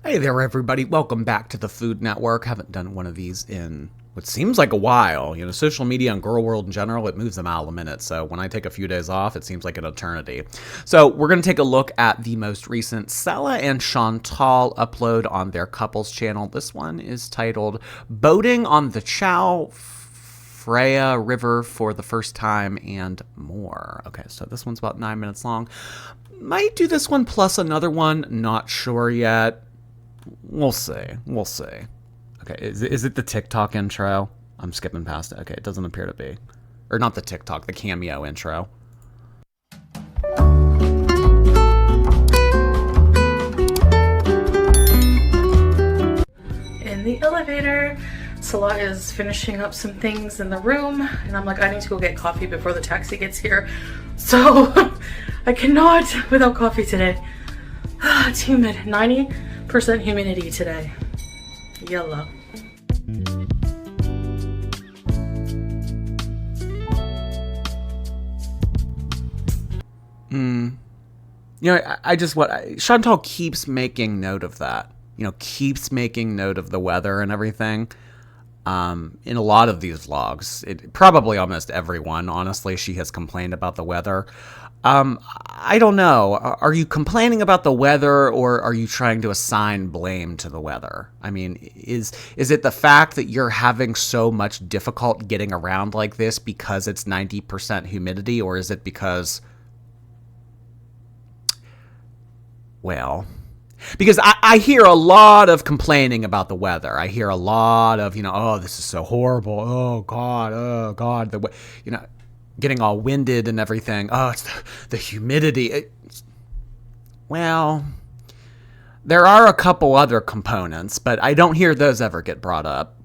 Hey there, everybody. Welcome back to the Food Network. Haven't done one of these in what seems like a while. You know, social media and girl world in general, it moves a mile a minute. So when I take a few days off, it seems like an eternity. So we're going to take a look at the most recent Sella and Chantal upload on their couples channel. This one is titled Boating on the Chao Phraya River for the First Time and More. Okay, so this one's about 9 minutes long. Might do this one plus another one. Not sure yet. We'll see. We'll see. Okay, is it the TikTok intro? I'm skipping past it. Okay, it doesn't appear to be. Or not the TikTok, the Cameo intro. In the elevator, Salah is finishing up some things in the room, and I'm like, I need to go get coffee before the taxi gets here. So I cannot without coffee today. It's humid. 90% humidity today. Yellow. You know, I just Chantal keeps making note of that. You know, keeps making note of the weather and everything. In a lot of these vlogs, probably almost everyone, honestly, she has complained about the weather. I don't know. Are you complaining about the weather, or are you trying to assign blame to the weather? I mean, is it the fact that you're having so much difficult getting around like this because it's 90% humidity, or is it because, well, because I hear a lot of complaining about the weather. I hear a lot of, oh, this is so horrible. Oh, God. Getting all winded and everything. Oh, it's the humidity. Well, there are a couple other components, but I don't hear those ever get brought up.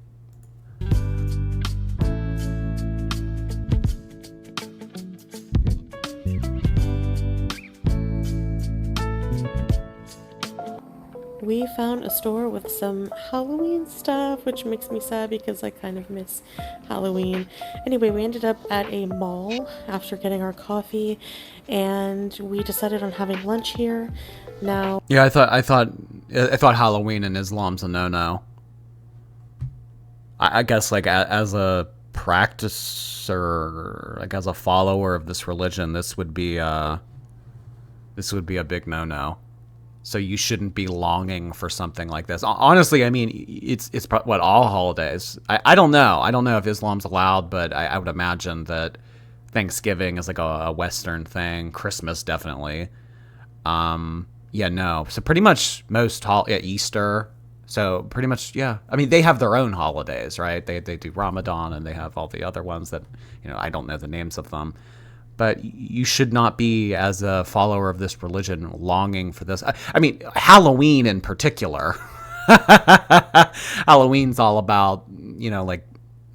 We found a store with some Halloween stuff, which makes me sad because I kind of miss Halloween. Anyway, we ended up at a mall after getting our coffee, and we decided on having lunch here. Now, yeah, I thought Halloween in Islam's a no-no. I guess, like, as a practicer, like as a follower of this religion, this would be a big no-no. So you shouldn't be longing for something like this. Honestly, I mean, it's what, all holidays? I don't know. I don't know if Islam's allowed, but I would imagine that Thanksgiving is like a Western thing. Christmas, definitely. Yeah, no. So pretty much most Easter. So pretty much, yeah. I mean, they have their own holidays, right? They do Ramadan, and they have all the other ones that, I don't know the names of them. But you should not be, as a follower of this religion, longing for this. I mean, Halloween in particular. Halloween's all about, like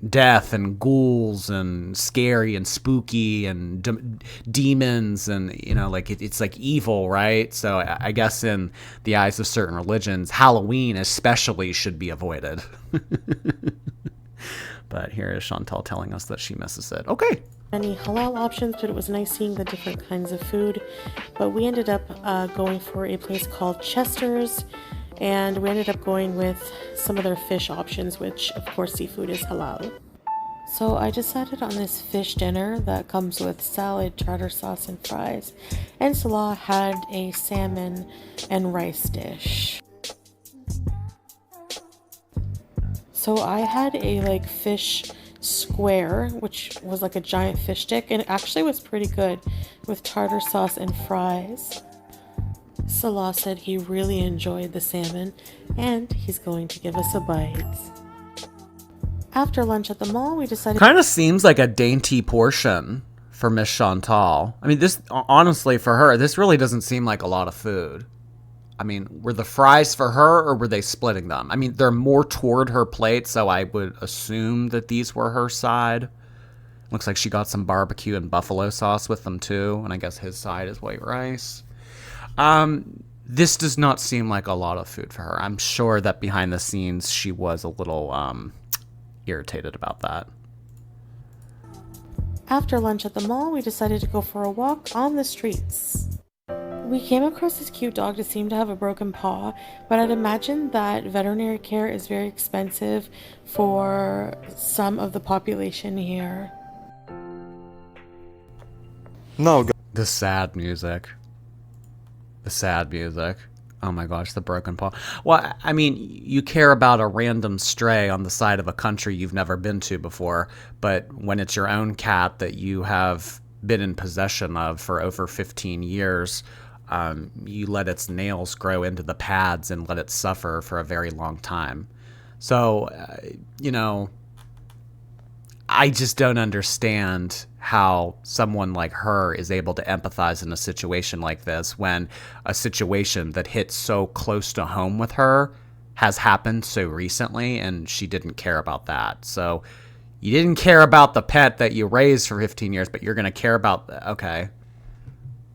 death and ghouls and scary and spooky and demons and, like it's like evil, right? So I guess in the eyes of certain religions, Halloween especially should be avoided. But here is Chantal telling us that she misses it. Okay. Any halal options, but it was nice seeing the different kinds of food. But we ended up going for a place called Chester's, and we ended up going with some of their fish options, which of course seafood is halal. So I decided on this fish dinner that comes with salad, tartar sauce, and fries, and Salah had a salmon and rice dish. So I had a fish square, which was like a giant fish stick, and it actually was pretty good with tartar sauce and fries. Salah said he really enjoyed the salmon, and he's going to give us a bite. After lunch at the mall, we decided... Kind of seems like a dainty portion for Miss Chantal. I mean, this, honestly, for her, this really doesn't seem like a lot of food. I mean, were the fries for her, or were they splitting them? I mean, they're more toward her plate, so I would assume that these were her side. Looks like she got some barbecue and buffalo sauce with them, too, and I guess his side is white rice. This does not seem like a lot of food for her. I'm sure that behind the scenes, she was a little irritated about that. After lunch at the mall, we decided to go for a walk on the streets. We came across this cute dog that seemed to have a broken paw, but I'd imagine that veterinary care is very expensive for some of the population here. Now, The sad music. The sad music. Oh my gosh, the broken paw. Well, I mean, you care about a random stray on the side of a country you've never been to before, but when it's your own cat that you have been in possession of for over 15 years, you let its nails grow into the pads and let it suffer for a very long time. So, I just don't understand how someone like her is able to empathize in a situation like this when a situation that hits so close to home with her has happened so recently and she didn't care about that. So you didn't care about the pet that you raised for 15 years, but you're going to care about... Okay.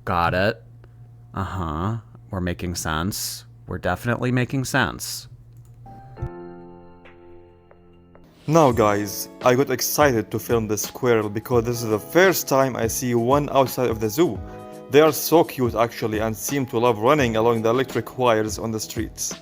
Got it. Uh-huh. We're making sense. We're definitely making sense. Now guys, I got excited to film this squirrel because this is the first time I see one outside of the zoo. They are so cute actually and seem to love running along the electric wires on the streets.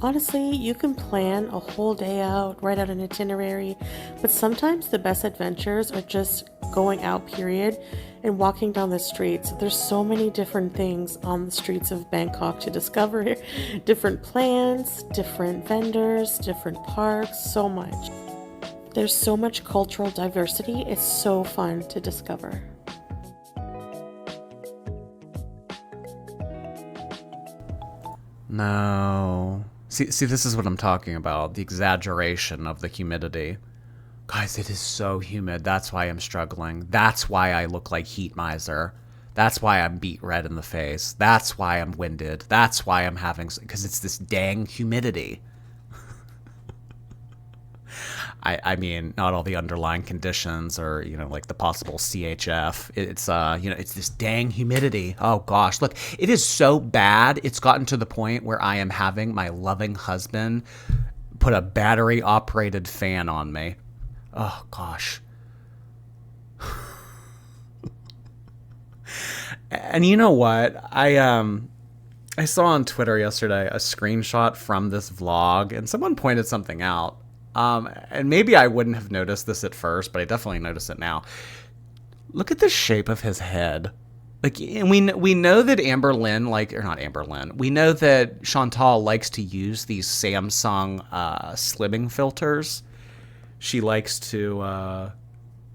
Honestly, you can plan a whole day out, write out an itinerary, but sometimes the best adventures are just going out, period, and walking down the streets. There's so many different things on the streets of Bangkok to discover. Different plants, different vendors, different parks, so much. There's so much cultural diversity. It's so fun to discover. No. See, this is what I'm talking about. The exaggeration of the humidity. Guys, it is so humid. That's why I'm struggling. That's why I look like heat miser. That's why I'm beet red in the face. That's why I'm winded. That's why I'm having... Because it's this dang humidity. I mean, not all the underlying conditions or, like the possible CHF. It's, it's this dang humidity. Oh, gosh. Look, it is so bad. It's gotten to the point where I am having my loving husband put a battery-operated fan on me. Oh, gosh. And you know what? I saw on Twitter yesterday a screenshot from this vlog, and someone pointed something out. And maybe I wouldn't have noticed this at first, but I definitely notice it now. Look at the shape of his head. Like, and we know that we know that Chantal likes to use these Samsung slimming filters. She likes to,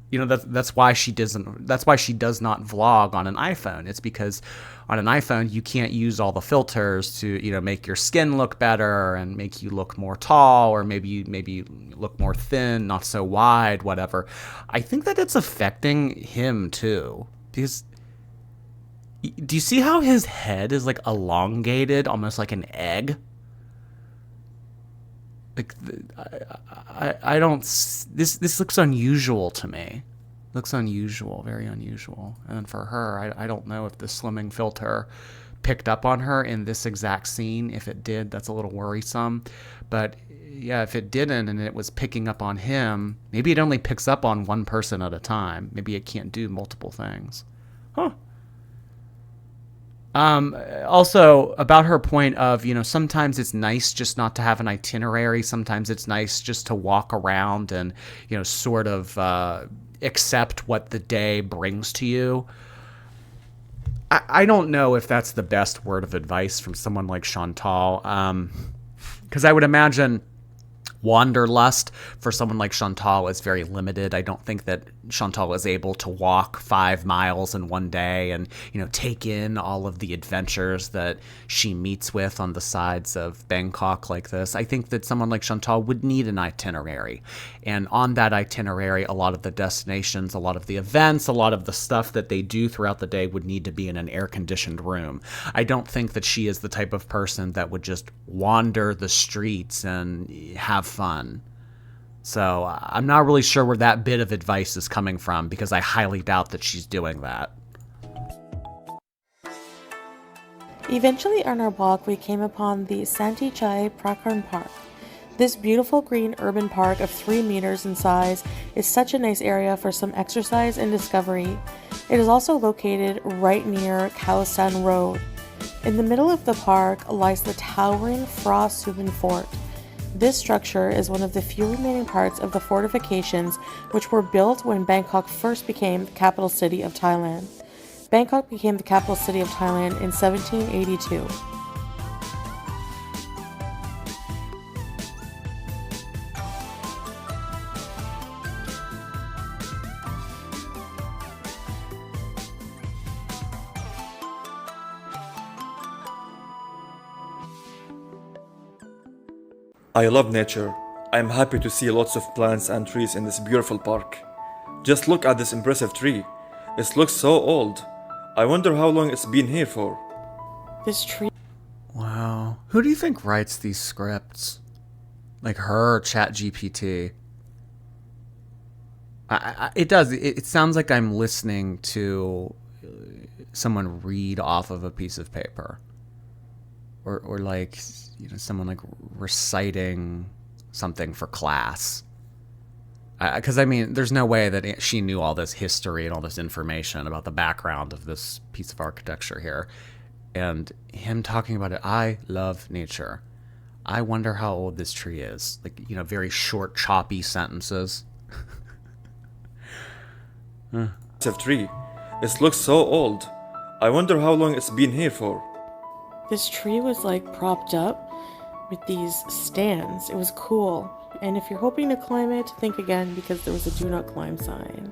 that's why she does not vlog on an iPhone. It's because on an iPhone you can't use all the filters to, make your skin look better and make you look more tall, or maybe you look more thin, not so wide, whatever. I think that it's affecting him too, because do you see how his head is like elongated, almost like an egg? Like, I don't... This looks unusual to me. Looks unusual, very unusual. And for her, I don't know if the slimming filter picked up on her in this exact scene. If it did, that's a little worrisome. But yeah, if it didn't and it was picking up on him, maybe it only picks up on one person at a time. Maybe it can't do multiple things. Huh. Also, about her point of, sometimes it's nice just not to have an itinerary. Sometimes it's nice just to walk around and, sort of accept what the day brings to you. I don't know if that's the best word of advice from someone like Chantal, because I would imagine wanderlust for someone like Chantal is very limited. I don't think that Chantal is able to walk 5 miles in one day and, take in all of the adventures that she meets with on the sides of Bangkok like this. I think that someone like Chantal would need an itinerary. And on that itinerary, a lot of the destinations, a lot of the events, a lot of the stuff that they do throughout the day would need to be in an air-conditioned room. I don't think that she is the type of person that would just wander the streets and have fun. So I'm not really sure where that bit of advice is coming from, because I highly doubt that she's doing that. Eventually on our walk, we came upon the Santi Chai Prakran Park. This beautiful green urban park of 3 meters in size is such a nice area for some exercise and discovery. It is also located right near Khao Road. In the middle of the park lies the towering Phra Suban Fort. This structure is one of the few remaining parts of the fortifications which were built when Bangkok first became the capital city of Thailand. Bangkok became the capital city of Thailand in 1782. I love nature. I'm happy to see lots of plants and trees in this beautiful park. Just look at this impressive tree. It looks so old. I wonder how long it's been here for. This tree. Wow. Who do you think writes these scripts? Like her or ChatGPT? It does. It sounds like I'm listening to someone read off of a piece of paper. Or like, someone like reciting something for class. Because, there's no way that she knew all this history and all this information about the background of this piece of architecture here. And him talking about it, I love nature. I wonder how old this tree is. Like, very short, choppy sentences. Tree. It looks so old. I wonder how long it's been here for. This tree was like propped up with these stands. It was cool. And if you're hoping to climb it, think again because there was a do not climb sign.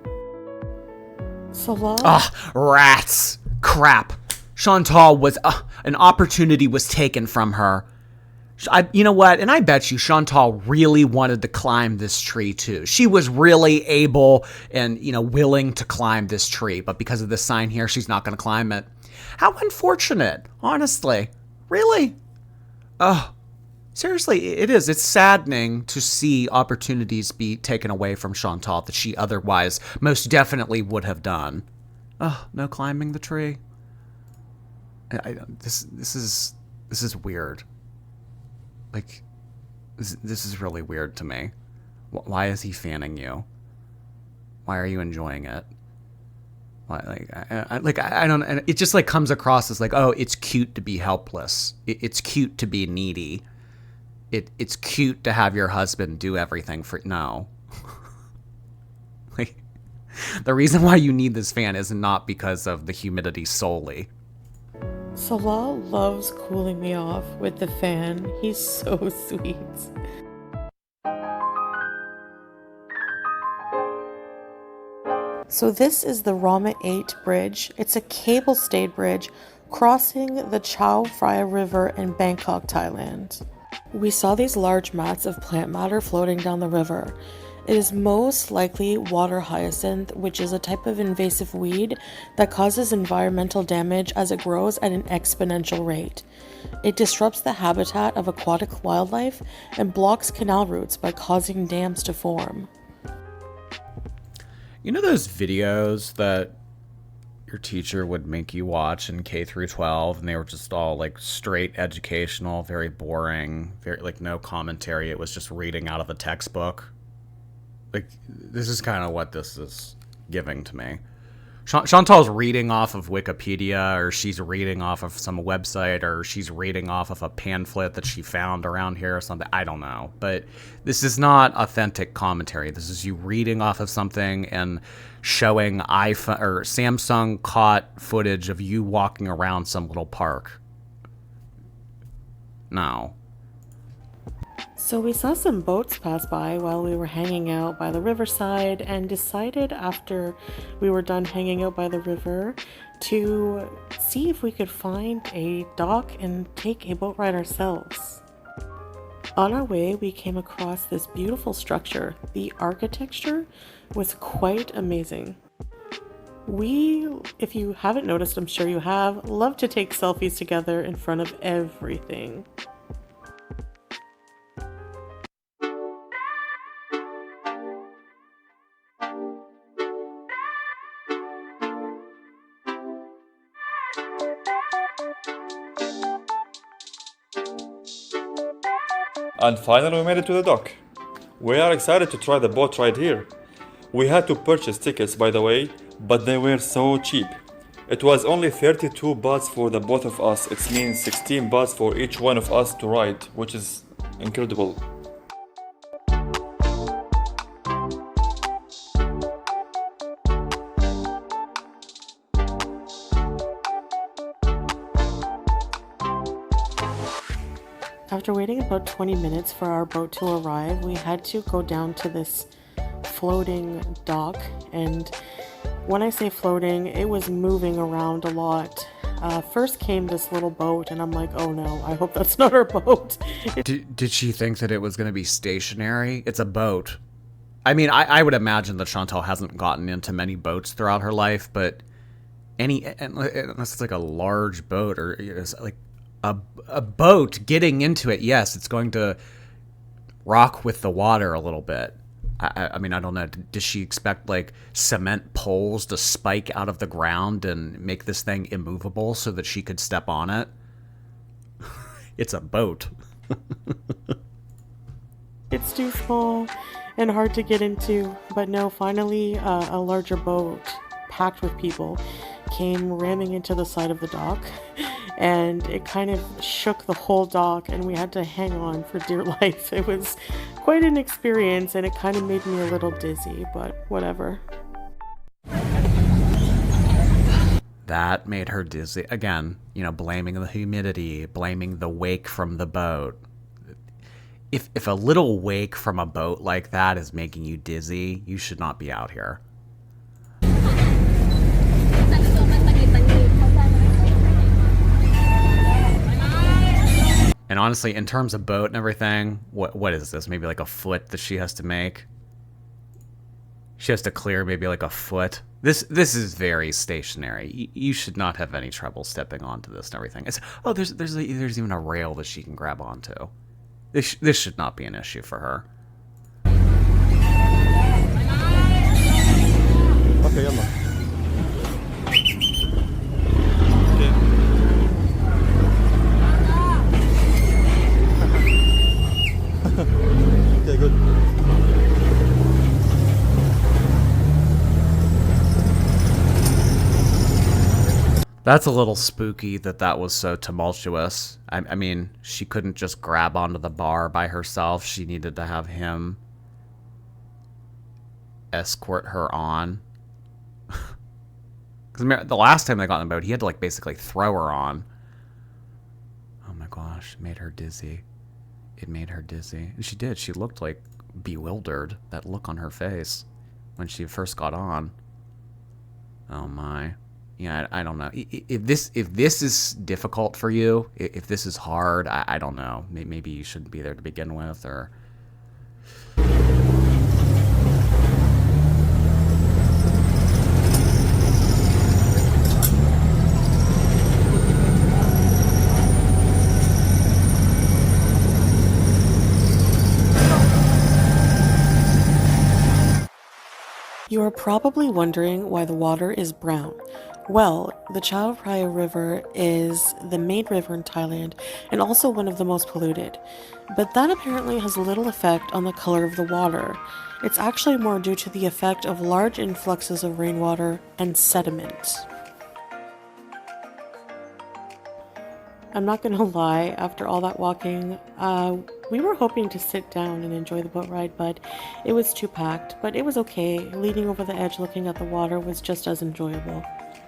Salah? Rats! Crap. Chantal was... an opportunity was taken from her. You know what? And I bet you Chantal really wanted to climb this tree too. She was really able and, willing to climb this tree. But because of this sign here, she's not going to climb it. How unfortunate, honestly. Really? Oh, seriously, it is. It's saddening to see opportunities be taken away from Chantal that she otherwise most definitely would have done. Oh, no climbing the tree. This is weird. Like, this is really weird to me. Why is he fanning you? Why are you enjoying it? I don't. And it just comes across as oh, it's cute to be helpless. It's cute to be needy. It's cute to have your husband do everything for no. The reason why you need this fan is not because of the humidity solely. Salah loves cooling me off with the fan. He's so sweet. So this is the Rama 8 bridge. It's a cable-stayed bridge crossing the Chao Phraya River in Bangkok, Thailand. We saw these large mats of plant matter floating down the river. It is most likely water hyacinth, which is a type of invasive weed that causes environmental damage as it grows at an exponential rate. It disrupts the habitat of aquatic wildlife and blocks canal routes by causing dams to form. You know those videos that your teacher would make you watch in K through 12, and they were just all straight educational, very boring, very no commentary. It was just reading out of a textbook. This is kind of what this is giving to me. Chantal's reading off of Wikipedia, or she's reading off of some website, or she's reading off of a pamphlet that she found around here or something. I don't know. But this is not authentic commentary. This is you reading off of something and showing iPhone or Samsung caught footage of you walking around some little park. No. So we saw some boats pass by while we were hanging out by the riverside and decided after we were done hanging out by the river to see if we could find a dock and take a boat ride ourselves. On our way, we came across this beautiful structure. The architecture was quite amazing. We, if you haven't noticed, I'm sure you have, love to take selfies together in front of everything. And finally we made it to the dock. We are excited to try the boat ride here. We had to purchase tickets, by the way, but they were so cheap. It was only 32 bahts for the both of us. It means 16 bahts for each one of us to ride, which is incredible. After waiting about 20 minutes for our boat to arrive, we had to go down to this floating dock, and when I say floating, it was moving around a lot. First came this little boat, and I'm like, oh no, I hope that's not our boat. Did she think that it was going to be stationary? It's a boat. I mean, I would imagine that Chantal hasn't gotten into many boats throughout her life, but unless it's like a large boat or it's like a boat getting into it, yes, it's going to rock with the water a little bit. I mean, I don't know. Does she expect like cement poles to spike out of the ground and make this thing immovable so that she could step on it? It's a boat. It's too small and hard to get into, but no, finally a larger boat packed with people came ramming into the side of the dock, and it kind of shook the whole dock, and we had to hang on for dear life. It was quite an experience, and it kind of made me a little dizzy, but whatever. That made her dizzy. Again, you know, blaming the humidity, blaming the wake from the boat. If a little wake from a boat like that is making you dizzy, you should not be out here. And honestly, in terms of boat and everything, what is this? Maybe like a foot that she has to make? She has to clear maybe like a foot. This is very stationary. You should not have any trouble stepping onto this and everything. There's even a rail that she can grab onto. This should not be an issue for her. Okay, yalla. Okay, good. That's a little spooky that was so tumultuous. I mean, she couldn't just grab onto the bar by herself. She needed to have him escort her on. Because the last time they got on the boat, he had to like basically throw her on. Oh my gosh, it made her dizzy. It made her dizzy. And she did. She looked like bewildered. That look on her face when she first got on. Oh my. Yeah, I don't know. If this is difficult for you, if this is hard, I don't know. Maybe you shouldn't be there to begin with, or... You are probably wondering why the water is brown. Well, the Chalong River is the main river in Thailand and also one of the most polluted. But that apparently has little effect on the color of the water. It's actually more due to the effect of large influxes of rainwater and sediment. I'm not gonna lie, after all that walking, we were hoping to sit down and enjoy the boat ride, but it was too packed. But it was okay. Leaning over the edge looking at the water was just as enjoyable.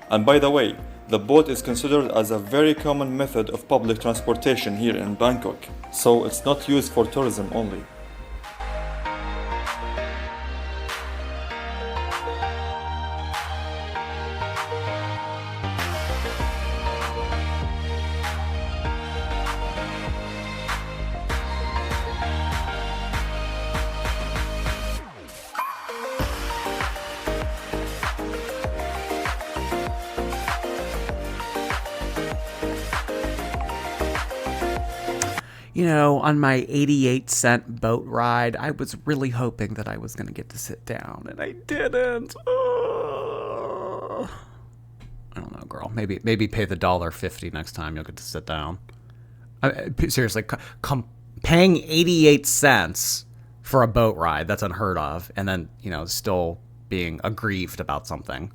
And by the way, the boat is considered as a very common method of public transportation here in Bangkok, so it's not used for tourism only. You know, on my 88-cent boat ride, I was really hoping that I was going to get to sit down, and I didn't. I don't know, girl. Maybe pay the $1.50 next time you'll get to sit down. Seriously, Paying 88 cents for a boat ride, that's unheard of. And then, you know, still being aggrieved about something.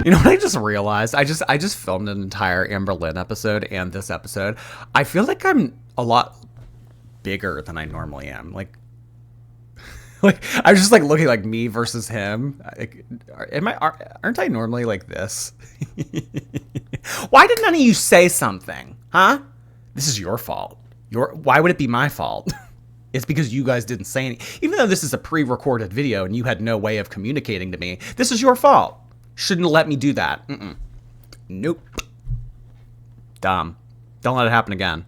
You know what I just realized? I just filmed an entire Amber Lynn episode and this episode. I feel like I'm a lot bigger than I normally am. Like I'm just like looking like me versus him. Like, aren't I normally like this? Why did none of you say something? Huh? This is your fault. Why would it be my fault? It's because you guys didn't say anything. Even though this is a pre-recorded video and you had no way of communicating to me, this is your fault. Shouldn't let me do that. Nope. Dumb. Don't let it happen again.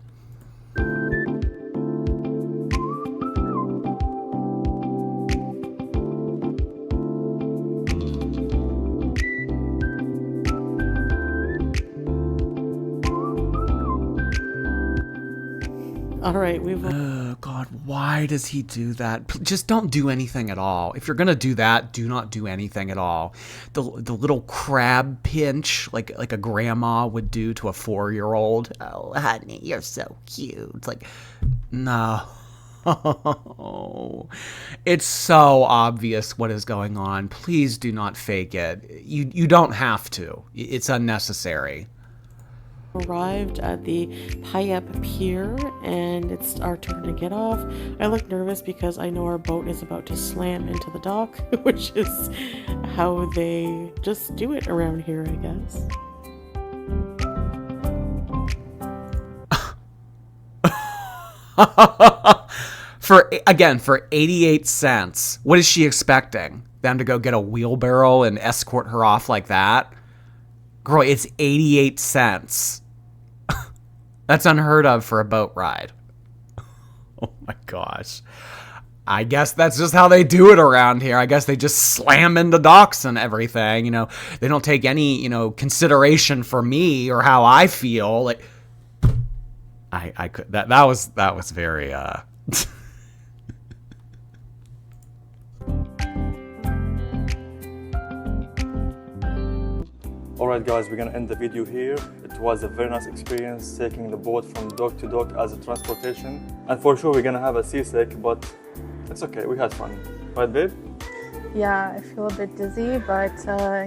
All right, we've... Oh, God, why does he do that? Just don't do anything at all. If you're going to do that, do not do anything at all. The little crab pinch, like a grandma would do to a 4-year-old. Oh, honey, you're so cute. It's like, no. It's so obvious what is going on. Please do not fake it. You don't have to. It's unnecessary. Arrived at the Payep Pier, and it's our turn to get off. I look nervous because I know our boat is about to slam into the dock, which is how they just do it around here, I guess. For 88 cents, what is she expecting? Them to go get a wheelbarrow and escort her off like that? Girl, it's 88 cents. That's unheard of for a boat ride. Oh my gosh. I guess that's just how they do it around here. I guess they just slam into docks and everything. You know, they don't take any, you know, consideration for me or how I feel. Like, I could, that was very, Alright guys, we're gonna end the video here. It was a very nice experience taking the boat from dock to dock as a transportation. And for sure we're gonna have a seasick, but it's okay, we had fun. Right babe? Yeah, I feel a bit dizzy, but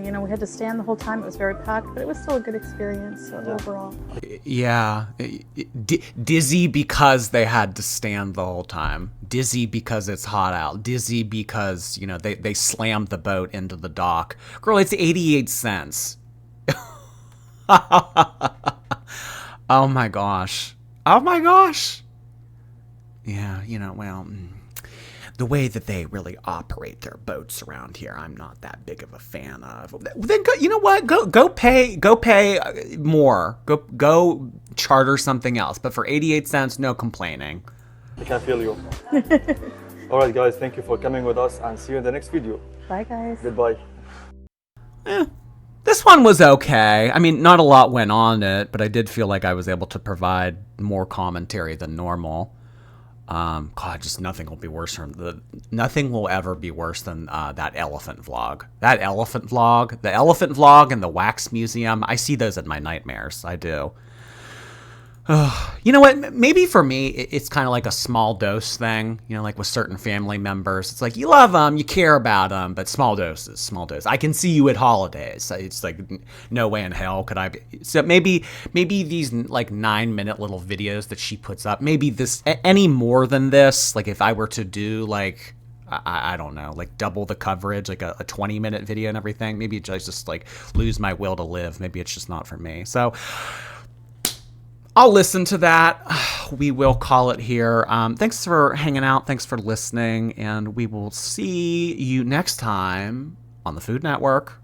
you know, we had to stand the whole time. It was very packed, but it was still a good experience overall. Yeah. Dizzy because they had to stand the whole time. Dizzy because it's hot out. Dizzy because, you know, they slammed the boat into the dock. Girl, it's 88 cents. Oh my gosh. Oh my gosh. Yeah, you know, well, the way that they really operate their boats around here, I'm not that big of a fan of. Then go, you know what? Go pay more. Go charter something else. But for 88 cents, no complaining. I can feel you. Alright guys, thank you for coming with us and see you in the next video. Bye guys. Goodbye. This one was okay. I mean, not a lot went on it, but I did feel like I was able to provide more commentary than normal. God, just nothing will be worse than nothing will ever be worse than that elephant vlog. The elephant vlog and the wax museum. I see those in my nightmares. I do. You know what? Maybe for me, it's kind of like a small dose thing. You know, like with certain family members, it's like you love them, you care about them, but small doses, small dose. I can see you at holidays. It's like no way in hell could I be. So maybe these like 9-minute little videos that she puts up, maybe this any more than this. Like if I were to do like I don't know, like double the coverage, like a 20-minute video and everything, maybe I just like lose my will to live. Maybe it's just not for me. So I'll listen to that. We will call it here. Thanks for hanging out. Thanks for listening. And we will see you next time on the Food Network.